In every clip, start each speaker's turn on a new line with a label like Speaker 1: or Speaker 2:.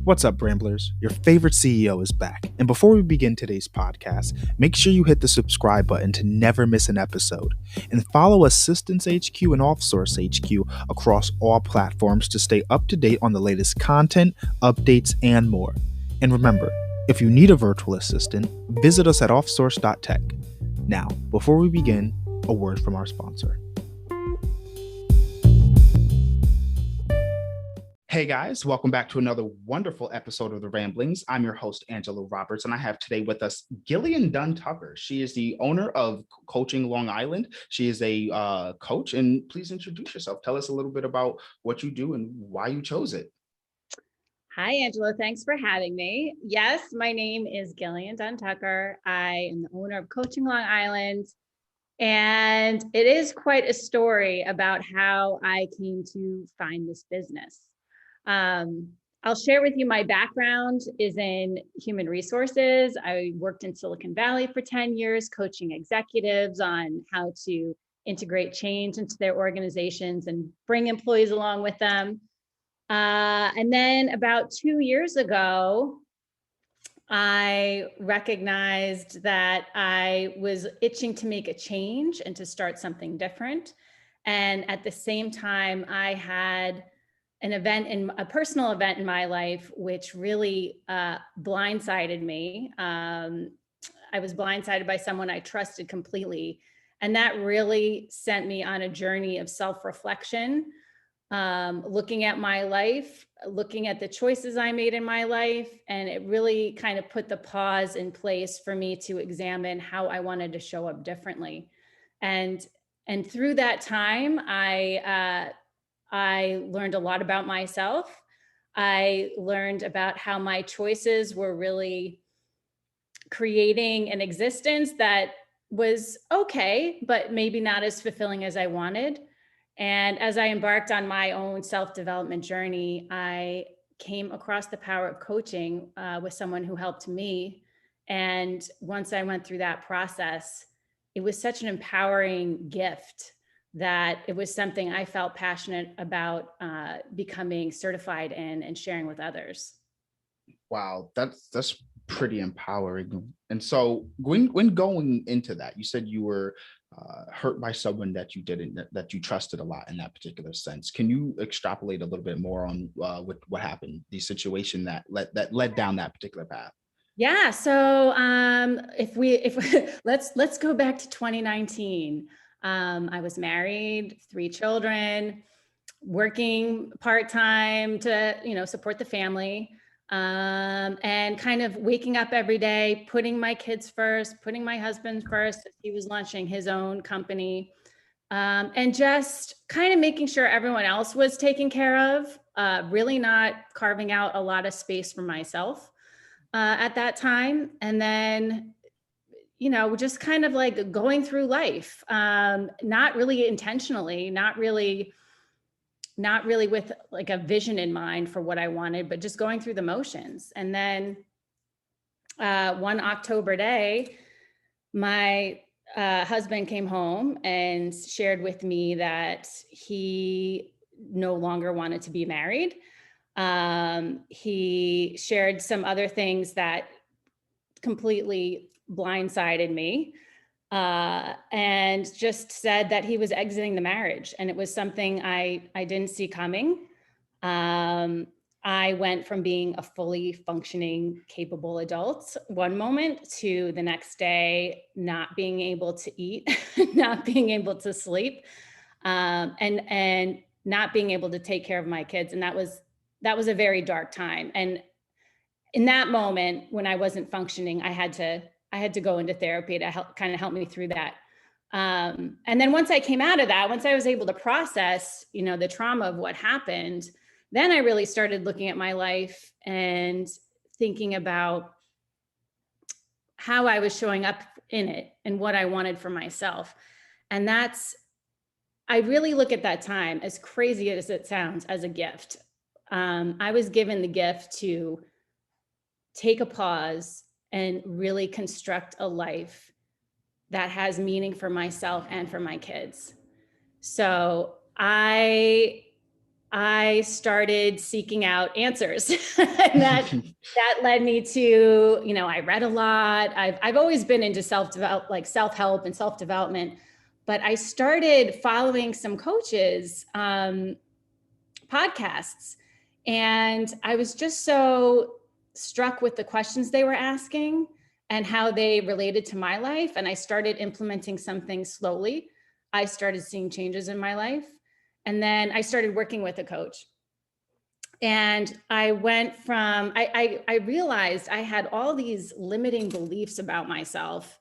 Speaker 1: What's up, Ramblers? Your favorite CEO is back. And before we begin today's podcast, make sure you hit the subscribe button to never miss an episode. And follow Assistance HQ and Offsource HQ across all platforms to stay up to date on the latest content, updates, and more. And remember, if you need a virtual assistant, visit us at offsource.tech. Now, before we begin, a word from our sponsor. Hey guys, welcome back to another wonderful episode of The Ramblings. I'm your host, Angela Roberts, and I have today with us Gillian Dunn Tucker. She is the owner of Coaching Long Island. She is a coach, and please introduce yourself. Tell us a little bit about what you do and why you chose it.
Speaker 2: Hi, Angela. Thanks for having me. Yes, my name is Gillian Dunn Tucker. I am the owner of Coaching Long Island. And it is quite a story about how I came to find this business. I'll share with you my background is in human resources. I worked in Silicon Valley for 10 years, coaching executives on how to integrate change into their organizations and bring employees along with them. And then about 2 years ago, I recognized that I was itching to make a change and to start something different. And at the same time, I had a personal event in my life, which really blindsided me. I was blindsided by someone I trusted completely. And that really sent me on a journey of self-reflection, looking at my life, looking at the choices I made in my life. And it really kind of put the pause in place for me to examine how I wanted to show up differently. And through that time, I learned a lot about myself. I learned about how my choices were really creating an existence that was okay, but maybe not as fulfilling as I wanted. And as I embarked on my own self-development journey, I came across the power of coaching with someone who helped me. And once I went through that process, it was such an empowering gift that it was something I felt passionate about becoming certified in and sharing with others.
Speaker 1: Wow, that's pretty empowering. And so when going into that, you said you were hurt by someone that you didn't that you trusted a lot in that particular sense. Can you extrapolate a little bit more on what happened, the situation that led down that particular path?
Speaker 2: Yeah. So if let's go back to 2019. I was married, 3 children, working part-time to support the family, and kind of waking up every day, putting my kids first, putting my husband first. He was launching his own company, and just kind of making sure everyone else was taken care of. Really not carving out a lot of space for myself at that time. And then, just kind of like going through life, not really intentionally, not really with like a vision in mind for what I wanted, but just going through the motions. And then one October day, my husband came home and shared with me that he no longer wanted to be married. He shared some other things that completely blindsided me, and just said that he was exiting the marriage. And it was something I didn't see coming. I went from being a fully functioning, capable adult one moment to the next day, not being able to eat, not being able to sleep, and not being able to take care of my kids. And that was a very dark time. And in that moment, when I wasn't functioning, I had to go into therapy to help me through that. And then once I came out of that, once I was able to process, the trauma of what happened, then I really started looking at my life and thinking about how I was showing up in it and what I wanted for myself. And I really look at that time, as crazy as it sounds, as a gift. I was given the gift to take a pause and really construct a life that has meaning for myself and for my kids. So I I started seeking out answers. And that led me to, I read a lot. I've always been into self-help and self-development, but I started following some coaches, podcasts, and I was just so struck with the questions they were asking and how they related to my life. And I started implementing some things slowly. I started seeing changes in my life. And then I started working with a coach. And I went from, I realized I had all these limiting beliefs about myself,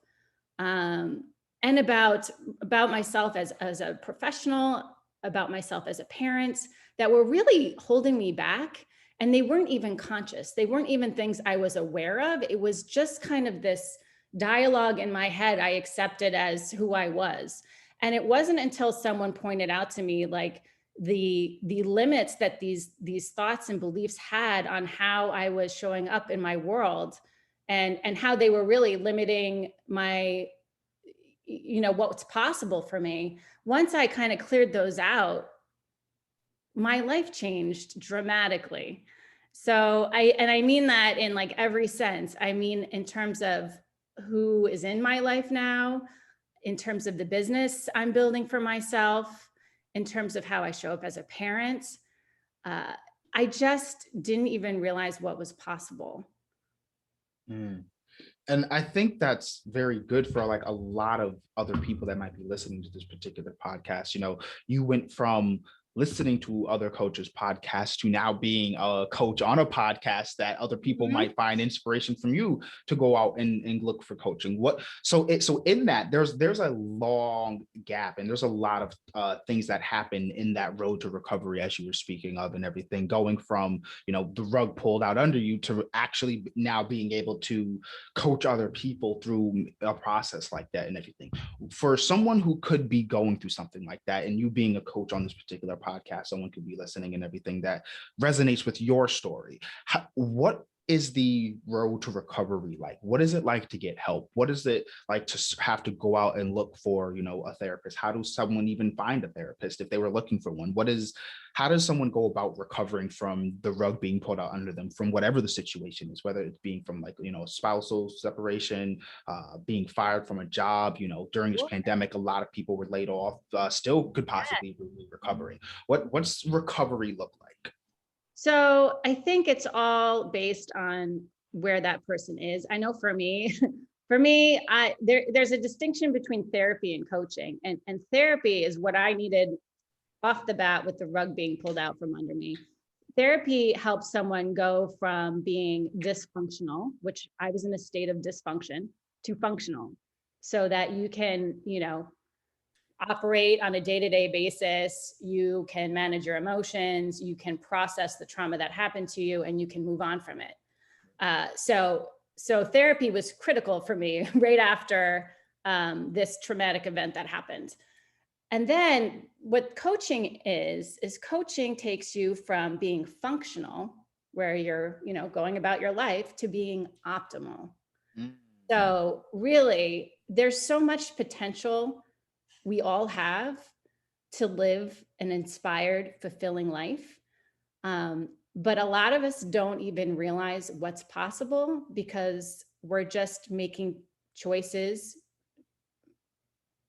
Speaker 2: and about myself as a professional, about myself as a parent, that were really holding me back. And they weren't even conscious. They weren't even things I was aware of. It was just kind of this dialogue in my head I accepted as who I was. And it wasn't until someone pointed out to me, like, the limits that these thoughts and beliefs had on how I was showing up in my world, and how they were really limiting my, what's possible for me. Once I kind of cleared those out, my life changed dramatically. So I mean that in like every sense. I mean, in terms of who is in my life now, in terms of the business I'm building for myself, in terms of how I show up as a parent. Uh, I just didn't even realize what was possible.
Speaker 1: Mm. And I think that's very good for like a lot of other people that might be listening to this particular podcast. You went from listening to other coaches' podcasts to now being a coach on a podcast that other people might find inspiration from you to go out and look for coaching. So in that there's a long gap, and there's a lot of things that happen in that road to recovery, as you were speaking of, and everything, going from the rug pulled out under you to actually now being able to coach other people through a process like that and everything. For someone who could be going through something like that, and you being a coach on this particular podcast, someone could be listening and everything that resonates with your story. What is the road to recovery like? What is it like to get help? What is it like to have to go out and look for, a therapist? How does someone even find a therapist if they were looking for one? How does someone go about recovering from the rug being pulled out under them, from whatever the situation is, whether it's being from like, spousal separation, being fired from a job, during this pandemic, a lot of people were laid off, still could possibly be recovering. What's recovery look like?
Speaker 2: So I think it's all based on where that person is. I know for me, there's a distinction between therapy and coaching, and therapy is what I needed off the bat with the rug being pulled out from under me. Therapy helps someone go from being dysfunctional, which I was in a state of dysfunction, to functional, so that you can, operate on a day-to-day basis. You can manage your emotions, you can process the trauma that happened to you, and you can move on from it. So therapy was critical for me right after this traumatic event that happened. And then what coaching is coaching takes you from being functional, where you're, going about your life, to being optimal. So really, there's so much potential we all have to live an inspired, fulfilling life. But a lot of us don't even realize what's possible because we're just making choices.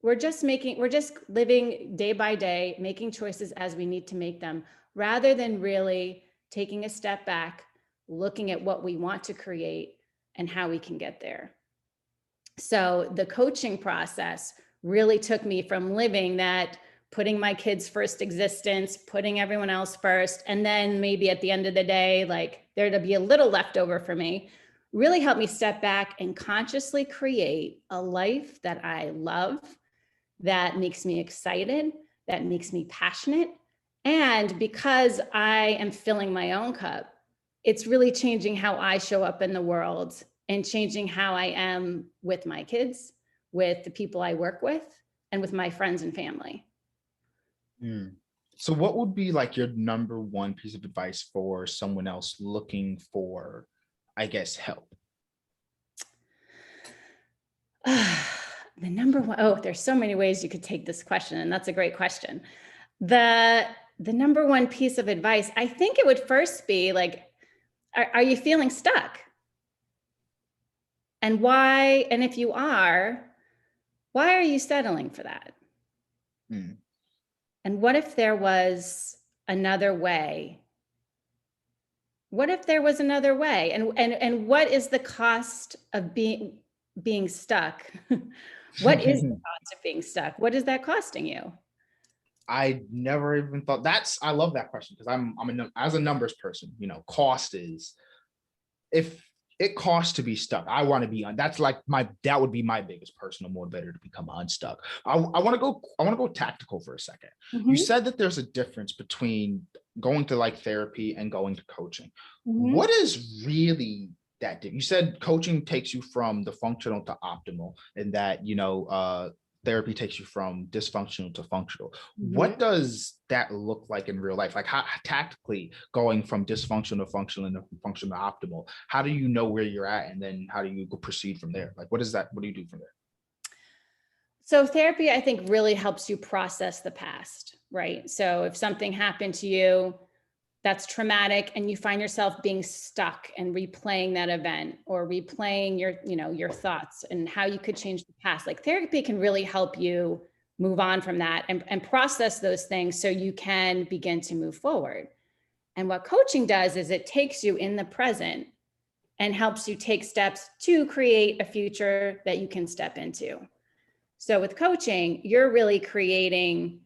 Speaker 2: We're just living day by day, making choices as we need to make them, rather than really taking a step back, looking at what we want to create and how we can get there. So the coaching process really took me from living that, putting my kids first existence, putting everyone else first, and then maybe at the end of the day, like there to be a little left over for me, really helped me step back and consciously create a life that I love, that makes me excited, that makes me passionate. And because I am filling my own cup, it's really changing how I show up in the world and changing how I am with my kids, with the people I work with, and with my friends and family.
Speaker 1: So what would be like your number one piece of advice for someone else looking for, I guess, help?
Speaker 2: The number one, there's so many ways you could take this question, and that's a great question. The the number one piece of advice, I think it would first be like, are you feeling stuck? And why? And if you are, why are you settling for that?
Speaker 1: Mm.
Speaker 2: And what if there was another way? What if there was another way? And what is the cost of being stuck? What is the cost of being stuck? What is that costing you?
Speaker 1: I never even thought I love that question because as a numbers person, cost is, if it costs to be stuck, I want to be on. That would be my biggest personal motivator to become unstuck. I want to go tactical for a second. You
Speaker 2: Mhm.
Speaker 1: said that there's a difference between going to like therapy and going to coaching.
Speaker 2: Mhm.
Speaker 1: What is really that different? You said coaching takes you from the functional to optimal, and that therapy takes you from dysfunctional to functional. What
Speaker 2: Mhm.
Speaker 1: does that look like in real life? Like, how tactically going from dysfunctional to functional and functional to optimal, how do you know where you're at, and then how do you proceed from there? Like, what is that? What do you do from there?
Speaker 2: So therapy, I think, really helps you process the past, right? So if something happened to you that's traumatic and you find yourself being stuck and replaying that event or replaying your thoughts and how you could change the past, like therapy can really help you move on from that and process those things so you can begin to move forward. And what coaching does is it takes you in the present and helps you take steps to create a future that you can step into. So with coaching, you're really creating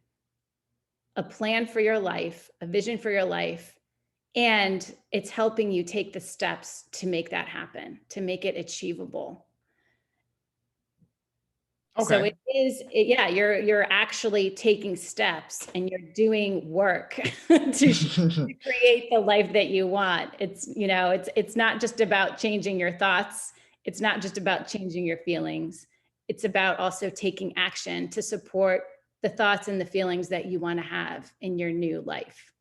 Speaker 2: a plan for your life, a vision for your life, and it's helping you take the steps to make that happen, to make it achievable. So
Speaker 1: Okay.
Speaker 2: yeah, you're actually taking steps and you're doing work to create the life that you want. It's not just about changing your thoughts. It's not just about changing your feelings. It's about also taking action to support the thoughts and the feelings that you want to have in your new life.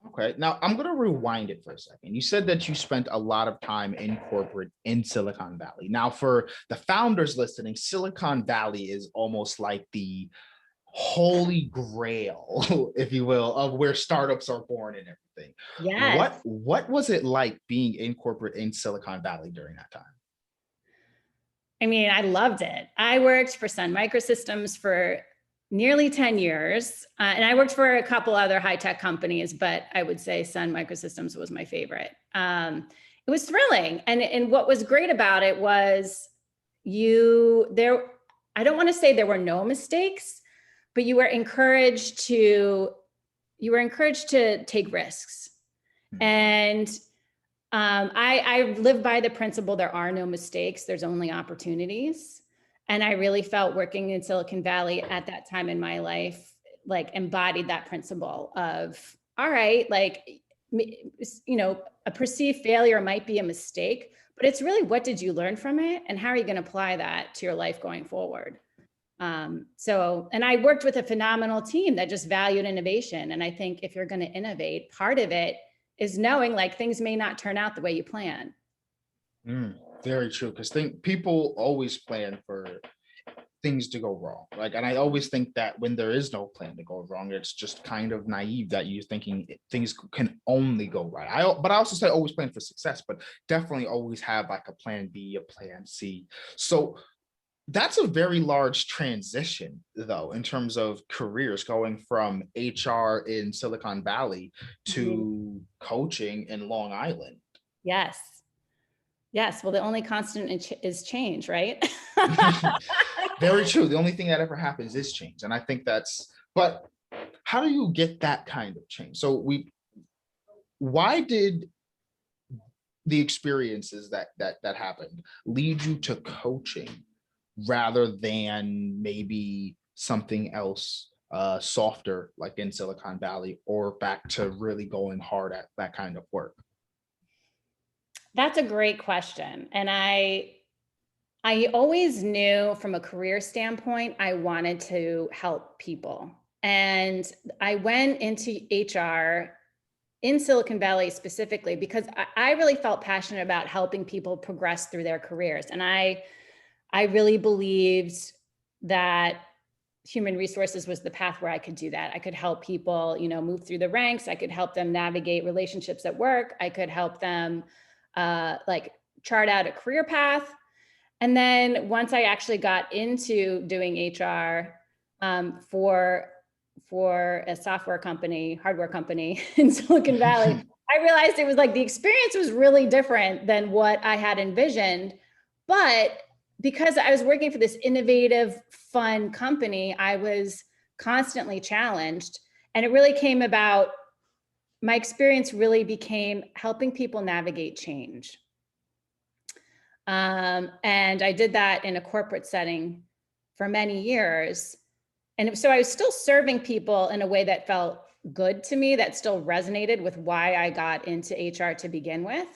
Speaker 1: Okay. Now I'm going to rewind it for a second. You said that you spent a lot of time in corporate in Silicon Valley. Now, for the founders listening, Silicon Valley is almost like the holy grail, if you will, of where startups are born and everything.
Speaker 2: Yes.
Speaker 1: What was it like being in corporate in Silicon Valley during that time?
Speaker 2: I mean, I loved it. I worked for Sun Microsystems for nearly 10 years. And I worked for a couple other high tech companies, but I would say Sun Microsystems was my favorite. It was thrilling. And what was great about it was I don't want to say there were no mistakes, but you were encouraged to take risks.
Speaker 1: Hmm.
Speaker 2: And I live by the principle there are no mistakes, there's only opportunities. And I really felt working in Silicon Valley at that time in my life, like embodied that principle of, all right, like, a perceived failure might be a mistake, but it's really what did you learn from it and how are you going to apply that to your life going forward? And I worked with a phenomenal team that just valued innovation. And I think if you're going to innovate, part of it is knowing like things may not turn out the way you plan.
Speaker 1: Very true. Because people always plan for things to go wrong. And I always think that when there is no plan to go wrong, it's just kind of naive that you're thinking things can only go right. But I also say always plan for success, but definitely always have like a plan B, a plan C. So that's a very large transition, though, in terms of careers, going from HR in Silicon Valley
Speaker 2: Mhm.
Speaker 1: to coaching in Long Island.
Speaker 2: Yes. Yes. Well, the only constant is change, right?
Speaker 1: Very true. The only thing that ever happens is change. And I think but how do you get that kind of change? Why did the experiences that happened lead you to coaching rather than maybe something else softer like in Silicon Valley, or back to really going hard at that kind of work?
Speaker 2: That's a great question. And I always knew from a career standpoint, I wanted to help people. And I went into HR in Silicon Valley specifically because I really felt passionate about helping people progress through their careers. And I really believed that human resources was the path where I could do that. I could help people, move through the ranks. I could help them navigate relationships at work. I could help them like chart out a career path. And then once I actually got into doing HR for a software company, hardware company in Silicon Valley, I realized it was like the experience was really different than what I had envisioned. But because I was working for this innovative, fun company, I was constantly challenged. And it really came about, my experience really became helping people navigate change. And I did that in a corporate setting for many years. And so I was still serving people in a way that felt good to me, that still resonated with why I got into HR to begin with.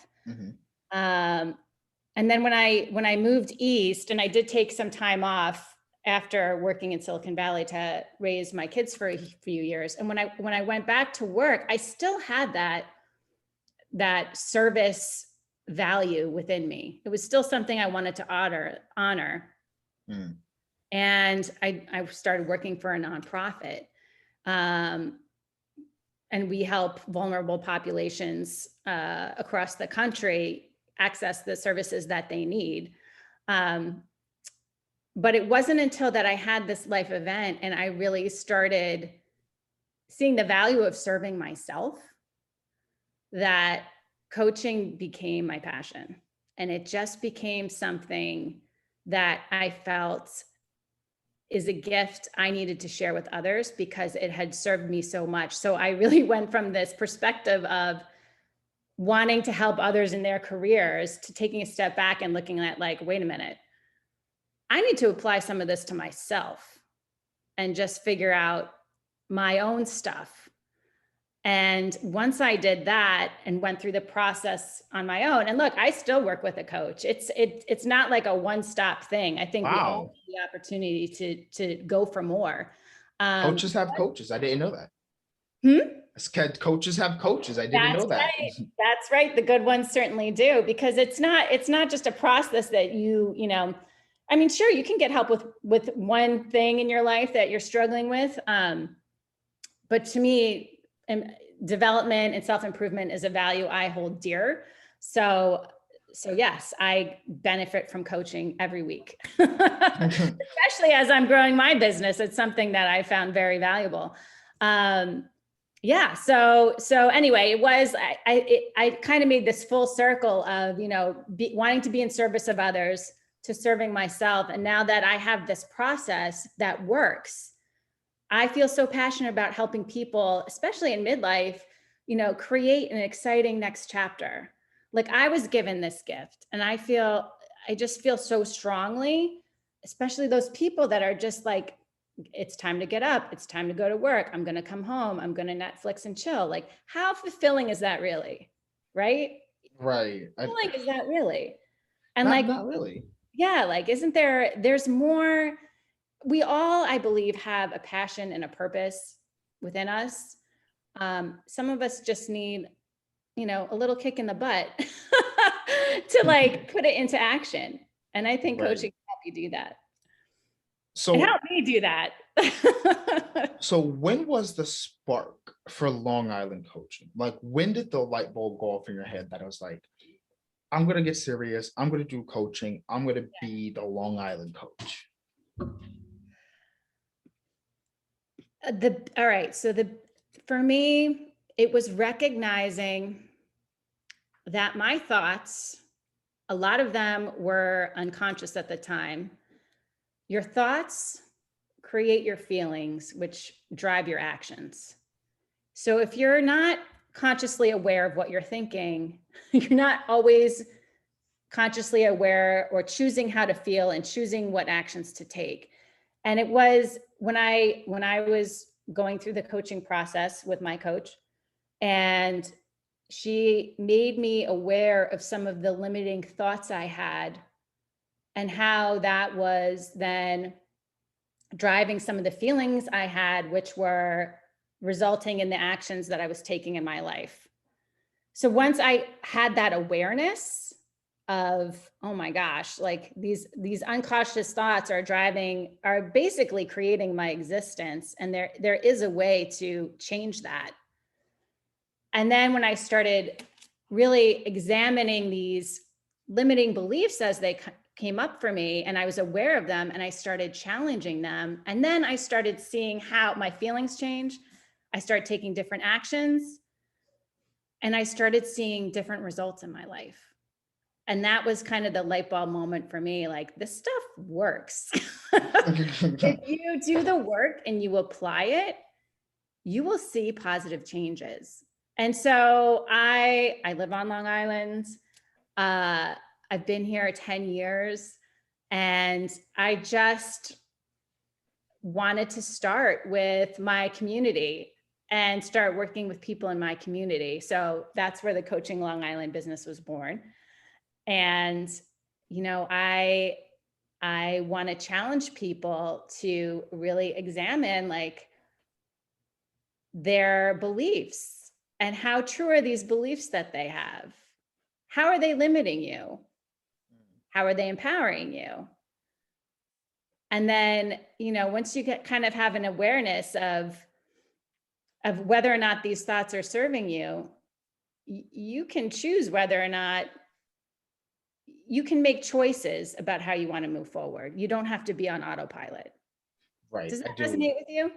Speaker 2: And then when I moved east, and I did take some time off after working in Silicon Valley to raise my kids for a few years. And when I went back to work, I still had that service value within me. It was still something I wanted to honor. And I started working for a nonprofit. And we help vulnerable populations across the country access the services that they need. But it wasn't until that I had this life event and I really started seeing the value of serving myself that coaching became my passion. And it just became something that I felt is a gift I needed to share with others because it had served me so much. So I really went from this perspective of wanting to help others in their careers to taking a step back and looking at like, wait a minute, I need to apply some of this to myself and just figure out my own stuff. And once I did that and went through the process on my own, and look, I still work with a coach. It's not like a one-stop thing. I think we all have the opportunity to go for more.
Speaker 3: Coaches have coaches. I didn't know that. Coaches have coaches. I didn't know that.
Speaker 2: Right. That's right. The good ones certainly do, because it's not just a process that I mean, sure, you can get help with one thing in your life that you're struggling with. But to me, development and self-improvement is a value I hold dear. So yes, I benefit from coaching every week, especially as I'm growing my business. It's something that I found very valuable. Yeah. So anyway, it was, I kind of made this full circle of, wanting to be in service of others to serving myself. And now that I have this process that works, I feel so passionate about helping people, especially in midlife, create an exciting next chapter. Like I was given this gift and I just feel so strongly, especially those people that are just like, it's time to get up. It's time to go to work. I'm going to come home. I'm going to Netflix and chill. Like how fulfilling is that really? Right?
Speaker 3: Right.
Speaker 2: How fulfilling is that really? And
Speaker 3: not really.
Speaker 2: Yeah. Like, there's more. We all, I believe, have a passion and a purpose within us. Some of us just need, a little kick in the butt to like put it into action. And I think coaching can help you do that. So help me do that.
Speaker 3: So when was the spark for Long Island coaching? Like when did the light bulb go off in your head that it was like, I'm going to get serious. I'm going to do coaching. I'm going to be the Long Island coach.
Speaker 2: All right. So for me, it was recognizing that my thoughts, a lot of them were unconscious at the time. Your thoughts create your feelings, which drive your actions. So if you're not consciously aware of what you're thinking, you're not always consciously aware or choosing how to feel and choosing what actions to take. And it was when I was going through the coaching process with my coach, and she made me aware of some of the limiting thoughts I had and how that was then driving some of the feelings I had, which were resulting in the actions that I was taking in my life. So once I had that awareness, of, oh my gosh, like these unconscious thoughts are basically creating my existence. And there is a way to change that. And then when I started really examining these limiting beliefs as they came up for me, and I was aware of them, and I started challenging them, and then I started seeing how my feelings change. I started taking different actions, and I started seeing different results in my life. And that was kind of the light bulb moment for me, like, this stuff works. If you do the work and you apply it, you will see positive changes. And so I live on Long Island. I've been here 10 years, and I just wanted to start with my community and start working with people in my community. So that's where the Coaching Long Island business was born. And, I want to challenge people to really examine like their beliefs and how true are these beliefs that they have? How are they limiting you? How are they empowering you? And then, once you kind of have an awareness of whether or not these thoughts are serving you, you can choose whether or not you can make choices about how you want to move forward. You don't have to be on autopilot.
Speaker 3: Right.
Speaker 2: Does that resonate with you?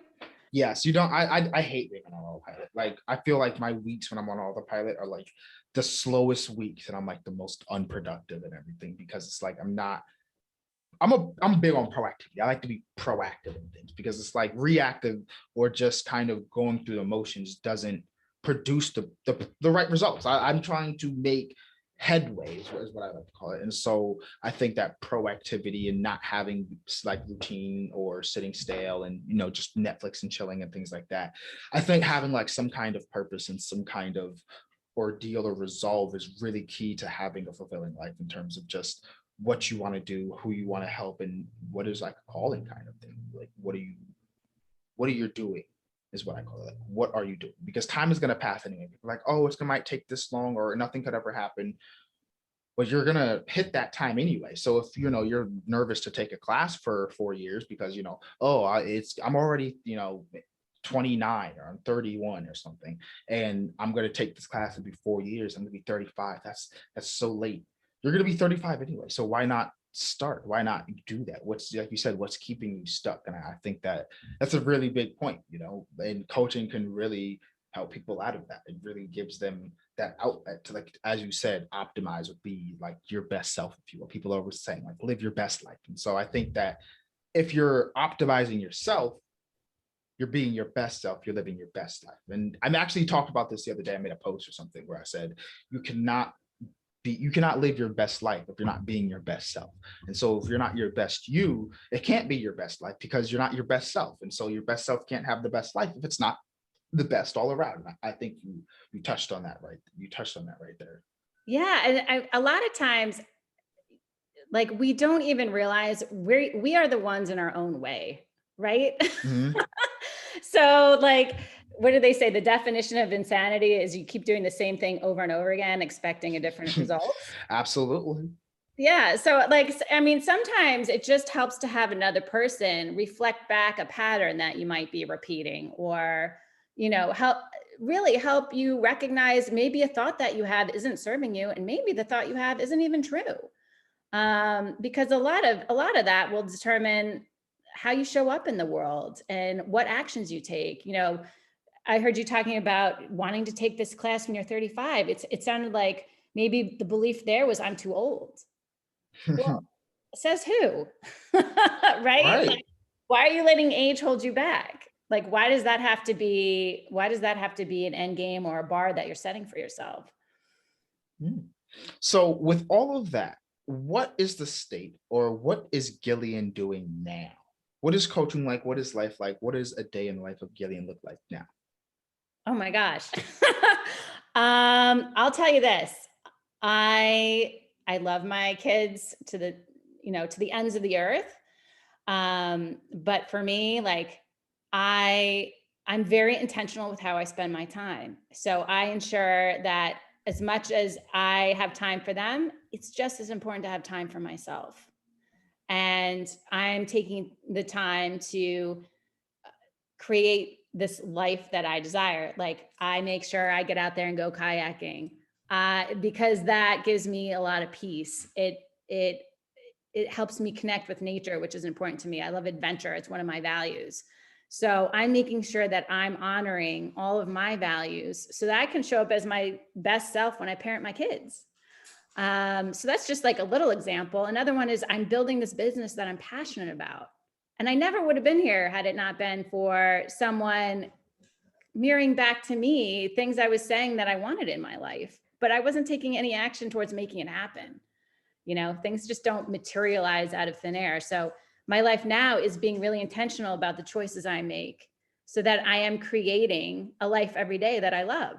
Speaker 3: Yes, you don't. I hate being on autopilot. Like, I feel like my weeks when I'm on autopilot are like the slowest weeks, and I'm like the most unproductive and everything, because it's like I'm big on proactivity. I like to be proactive in things, because it's like reactive or just kind of going through the motions doesn't produce the right results. I'm trying to make headway is what I like to call it. And so I think that proactivity and not having like routine or sitting stale and just Netflix and chilling and things like that. I think having like some kind of purpose and some kind of ordeal or resolve is really key to having a fulfilling life, in terms of just what you want to do, who you want to help, and what is like a calling kind of thing. Like, what are you doing is what I call it. Like, what are you doing? Because time is going to pass anyway. People are like, oh, it's going to might take this long, or nothing could ever happen. But you're going to hit that time anyway. So if you're nervous to take a class for 4 years because I'm already 29 or I'm 31 or something, and I'm going to take this class in 4 years, I'm going to be 35. That's so late. You're going to be 35 anyway. So why not start? Why not do that? What's, like you said, what's keeping you stuck? And I think that's a really big point, and coaching can really help people out of that. It really gives them that outlet to, like, as you said, optimize or be like your best self, if you will. People are always saying like, live your best life. And so I think that if you're optimizing yourself, you're being your best self, you're living your best life. And I actually talked about this the other day. I made a post or something where I said, you cannot live your best life if you're not being your best self. And so if you're not your best you, it can't be your best life, because you're not your best self. And so your best self can't have the best life if it's not the best all around. And I think you touched on that right. You touched on that right there.
Speaker 2: Yeah. And a lot of times, like, we don't even realize we are the ones in our own way, right?
Speaker 3: Mm-hmm.
Speaker 2: So, like, what do they say? The definition of insanity is you keep doing the same thing over and over again, expecting a different result.
Speaker 3: Absolutely.
Speaker 2: Yeah. So, like, I mean, sometimes it just helps to have another person reflect back a pattern that you might be repeating, or, help you recognize maybe a thought that you have isn't serving you, and maybe the thought you have isn't even true. Because a lot of that will determine how you show up in the world and what actions you take. I heard you talking about wanting to take this class when you're 35. It sounded like maybe the belief there was, I'm too old. Well, says who? Right?
Speaker 3: Right.
Speaker 2: Like, why are you letting age hold you back? Like, why does that have to be an end game or a bar that you're setting for yourself?
Speaker 3: So with all of that, what is the state, or what is Gillian doing now? What is coaching like? What is life like? What does a day in the life of Gillian look like now?
Speaker 2: Oh my gosh. I'll tell you this. I love my kids to the ends of the earth. But for me, like, I'm very intentional with how I spend my time. So I ensure that as much as I have time for them, it's just as important to have time for myself. And I'm taking the time to create this life that I desire. Like, I make sure I get out there and go kayaking, because that gives me a lot of peace. It helps me connect with nature, which is important to me. I love adventure. It's one of my values. So I'm making sure that I'm honoring all of my values so that I can show up as my best self when I parent my kids. So that's just like a little example. Another one is I'm building this business that I'm passionate about. And I never would have been here had it not been for someone mirroring back to me things I was saying that I wanted in my life, but I wasn't taking any action towards making it happen. Things just don't materialize out of thin air. So my life now is being really intentional about the choices I make so that I am creating a life every day that I love.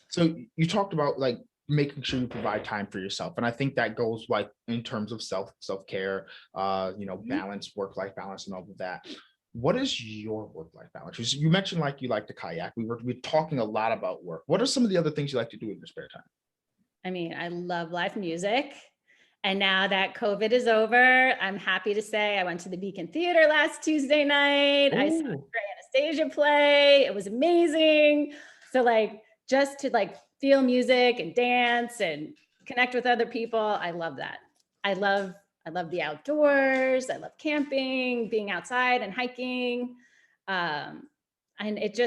Speaker 3: So you talked about like making sure you provide time for yourself. And I think that goes like in terms of self-care, balance, work-life balance and all of that. What is your work-life balance? You mentioned like you like to kayak. We're talking a lot about work. What are some of the other things you like to do in your spare time?
Speaker 2: I mean, I love live music. And now that COVID is over, I'm happy to say I went to the Beacon Theater last Tuesday night. Ooh. I saw Grey Anastasia play. It was amazing. So like, just to like feel music and dance and connect with other people, I love that. I love the outdoors. I love camping, being outside and hiking. And it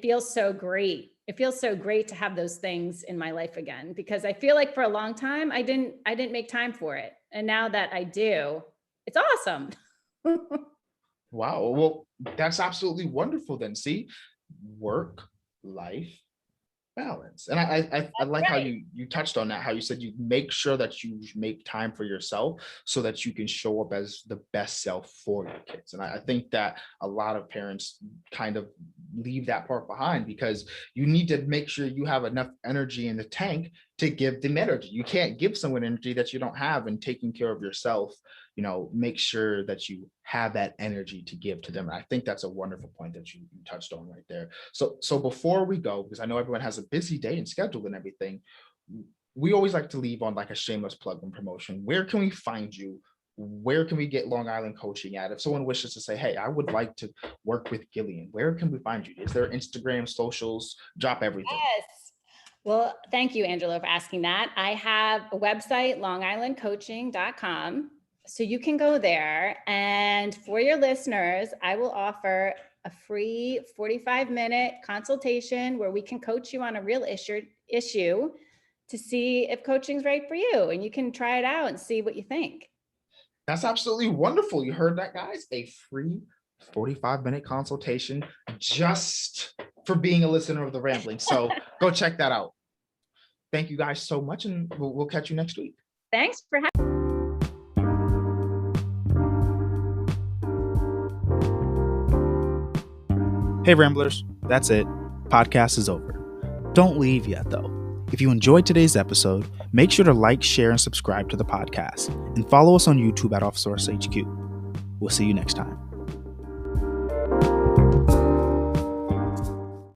Speaker 2: feels so great. It feels so great to have those things in my life again, because I feel like for a long time, I didn't make time for it. And now that I do, it's awesome.
Speaker 3: Wow. Well, that's absolutely wonderful then. See, work, life, balance. And I like how you touched on that, how you said you make sure that you make time for yourself so that you can show up as the best self for your kids. And I think that a lot of parents kind of leave that part behind, because you need to make sure you have enough energy in the tank to give them energy. You can't give someone energy that you don't have, and taking care of yourself, make sure that you have that energy to give to them. And I think that's a wonderful point that you touched on right there. So before we go, because I know everyone has a busy day and schedule and everything, we always like to leave on like a shameless plug and promotion. Where can we find you? Where can we get Long Island Coaching at? If someone wishes to say, hey, I would like to work with Gillian, where can we find you? Is there Instagram, socials? Drop everything.
Speaker 2: Yes. Well, thank you, Angelo, for asking that. I have a website, longislandcoaching.com. So you can go there. And for your listeners, I will offer a free 45-minute consultation where we can coach you on a real issue to see if coaching's right for you. And you can try it out and see what you think.
Speaker 3: That's absolutely wonderful. You heard that, guys? A free 45-minute consultation just for being a listener of The Rambling. So go check that out. Thank you guys so much, and we'll catch you next week.
Speaker 2: Thanks for having me.
Speaker 1: Hey Ramblers, that's it. Podcast is over. Don't leave yet though. If you enjoyed today's episode, make sure to like, share, and subscribe to the podcast, and follow us on YouTube at OffSource HQ. We'll see you next time.